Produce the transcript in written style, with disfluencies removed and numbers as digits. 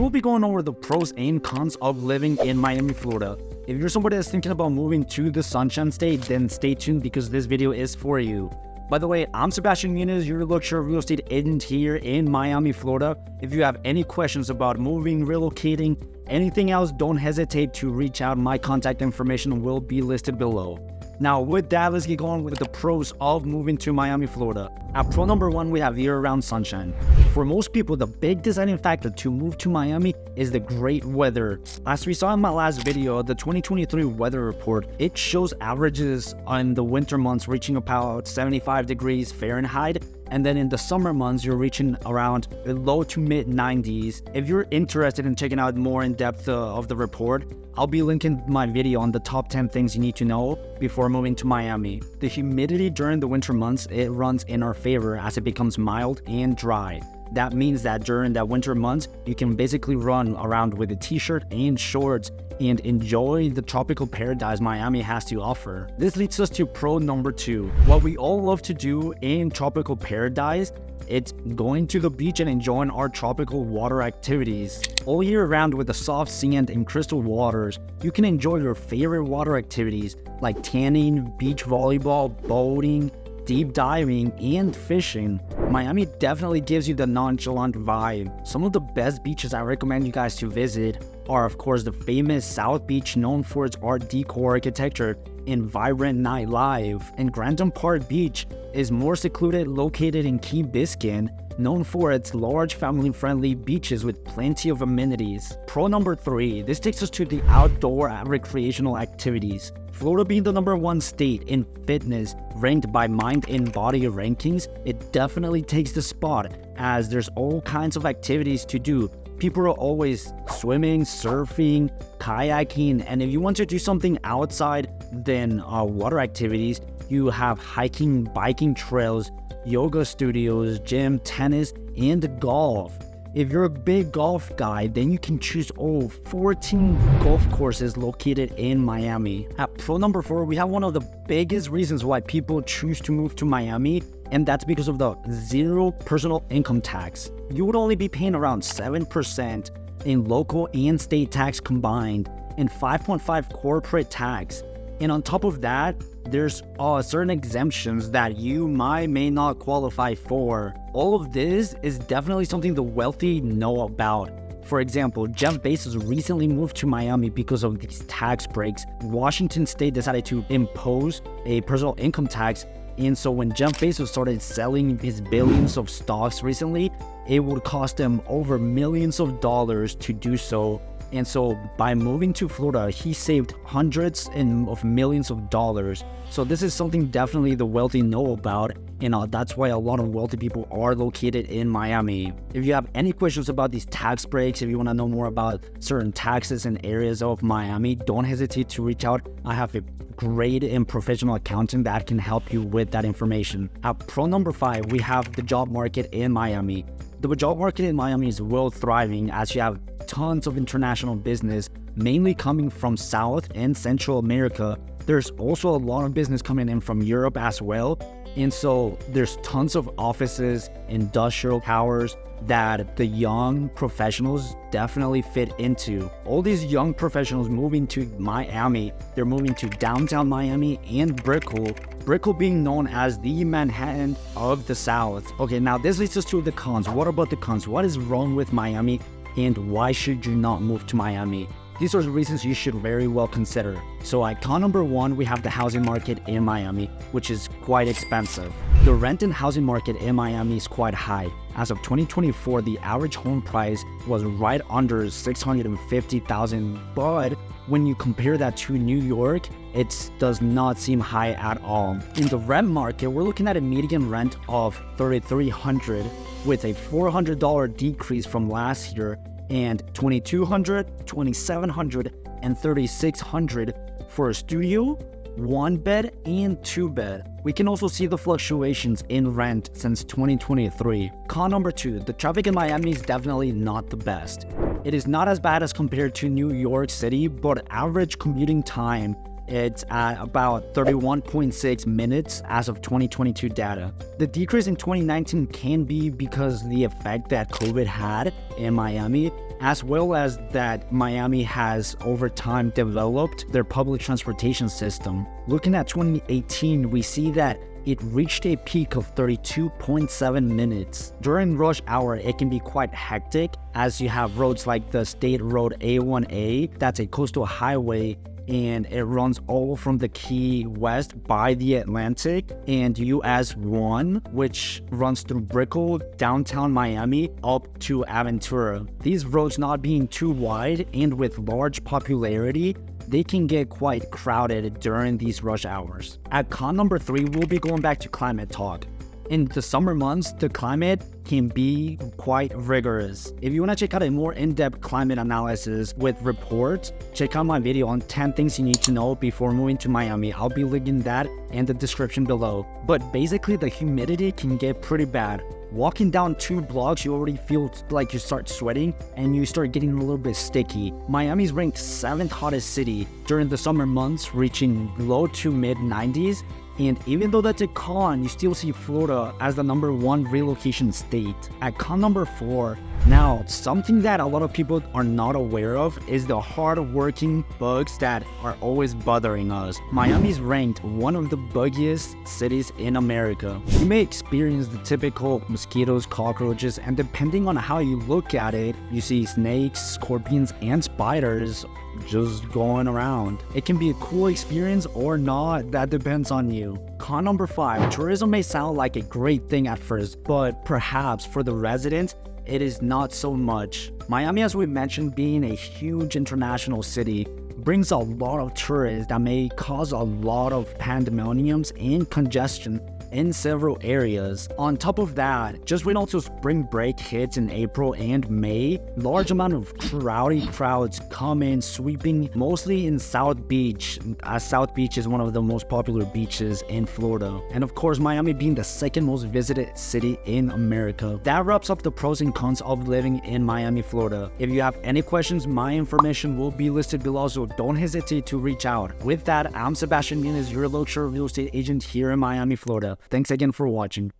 will be going over the pros and cons of living in Miami, Florida. If you're somebody that's thinking about moving to the Sunshine State, then stay tuned because this video is for you. By the way, I'm Sebastian Munoz, your luxury real estate agent here in Miami, Florida. If you have any questions about moving, relocating, anything else, don't hesitate to reach out. My contact information will be listed below. Now, with that, let's get going with the pros of moving to Miami, Florida. At pro number one, we have year-round sunshine. For most people, the big deciding factor to move to Miami is the great weather. As we saw in my last video, the 2023 weather report, it shows averages in the winter months reaching about 75 degrees Fahrenheit. And then in the summer months, you're reaching around the low to mid 90s. If you're interested in checking out more in depth of the report, I'll be linking my video on the top 10 things you need to know before moving to Miami. The humidity during the winter months, it runs in our favor as it becomes mild and dry. That means that during that winter months, you can basically run around with a t-shirt and shorts and enjoy the tropical paradise Miami has to offer. This leads us to pro number two. What we all love to do in tropical paradise, it's going to the beach and enjoying our tropical water activities. All year round with the soft sand and crystal waters, you can enjoy your favorite water activities like tanning, beach volleyball, boating, deep diving, and fishing. Miami definitely gives you the nonchalant vibe. Some of the best beaches I recommend you guys to visit are, of course, the famous South Beach, known for its Art Deco architecture and vibrant nightlife, and Grantham Park Beach is more secluded, located in Key Biscayne, known for its large family-friendly beaches with plenty of amenities. Pro number three, this takes us to the outdoor recreational activities. Florida being the #1 state in fitness ranked by Mind and Body rankings, it definitely takes the spot as there's all kinds of activities to do. People are always swimming, surfing, kayaking, and if you want to do something outside than water activities, you have hiking, biking trails, yoga studios, gym, tennis, and golf. If you're a big golf guy, then you can choose all 14 golf courses located in Miami. At pro number four, we have one of the biggest reasons why people choose to move to Miami, and that's because of the zero personal income tax. You would only be paying around 7% in local and state tax combined, and 5.5% corporate tax. And on top of that, there's certain exemptions that you may not qualify for. All of this is definitely something the wealthy know about. For example, Jeff Bezos recently moved to Miami because of these tax breaks. Washington State decided to impose a personal income tax, and so when Jeff Bezos started selling his billions of stocks recently, it would cost him over millions of dollars to do so. And so by moving to Florida, he saved hundreds of millions of dollars. So this is something definitely the wealthy know about, and that's why a lot of wealthy people are located in Miami. If you have any questions about these tax breaks, if you want to know more about certain taxes in areas of Miami, don't hesitate to reach out. I have a great and professional accountant that can help you with that information. At pro number five, we have the job market in Miami. The job market in Miami is well thriving as you have tons of international business, mainly coming from South and Central America. There's also a lot of business coming in from Europe as well. And so there's tons of offices, industrial towers that the young professionals definitely fit into. All these young professionals moving to Miami, they're moving to downtown Miami and Brickell. Brickell being known as the Manhattan of the South. Okay, now this leads us to the cons. What about the cons? What is wrong with Miami and why should you not move to Miami? These are the reasons you should very well consider. So at con number one, we have the housing market in Miami, which is quite expensive. The rent and housing market in Miami is quite high. As of 2024, the average home price was right under $650,000, but when you compare that to New York, it does not seem high at all. In the rent market, we're looking at a median rent of $3,300 with a $400 decrease from last year, and $2,200, $2,700, and $3,600 for a studio, 1-bed, and 2-bed. We can also see the fluctuations in rent since 2023. Con number two, the traffic in Miami is definitely not the best. It is not as bad as compared to New York City, but average commuting time It's at about 31.6 minutes as of 2022 data. The decrease in 2019 can be because the effect that COVID had in Miami, as well as that Miami has over time developed their public transportation system. Looking at 2018, we see that it reached a peak of 32.7 minutes. During rush hour, it can be quite hectic as you have roads like the State Road A1A, that's a coastal highway, and it runs all from the Key West by the Atlantic, and US 1, which runs through Brickell, downtown Miami, up to Aventura. These roads not being too wide and with large popularity, they can get quite crowded during these rush hours. At con number 3, we'll be going back to climate talk. In the summer months, the climate can be quite rigorous. If you want to check out a more in-depth climate analysis with reports, check out my video on 10 things you need to know before moving to Miami. I'll be linking that in the description below. But basically, the humidity can get pretty bad. Walking down 2 blocks, you already feel like you start sweating and you start getting a little bit sticky. Miami's ranked 7th hottest city during the summer months, reaching low to mid 90s. And even though that's a con, you still see Florida as the #1 relocation state. At con number 4, now something that a lot of people are not aware of is the hard-working bugs that are always bothering us. Miami's ranked one of the buggiest cities in America. You may experience the typical mosquitoes, cockroaches, and depending on how you look at it, you see snakes, scorpions, and spiders just going around. It can be a cool experience or not, that depends on you. Con number 5, tourism may sound like a great thing at first, but perhaps for the residents, it is not so much. Miami, as we mentioned, being a huge international city, brings a lot of tourists that may cause a lot of pandemoniums and congestion in several areas. On top of that, just wait until spring break hits in April and May. Large amount of rowdy crowds come in, sweeping mostly in South Beach, as South Beach is one of the most popular beaches in Florida. And of course, Miami being the 2nd most visited city in America. That wraps up the pros and cons of living in Miami, Florida. If you have any questions, my information will be listed below, so don't hesitate to reach out. With that, I'm Sebastian Munoz, your luxury real estate agent here in Miami, Florida. Thanks again for watching.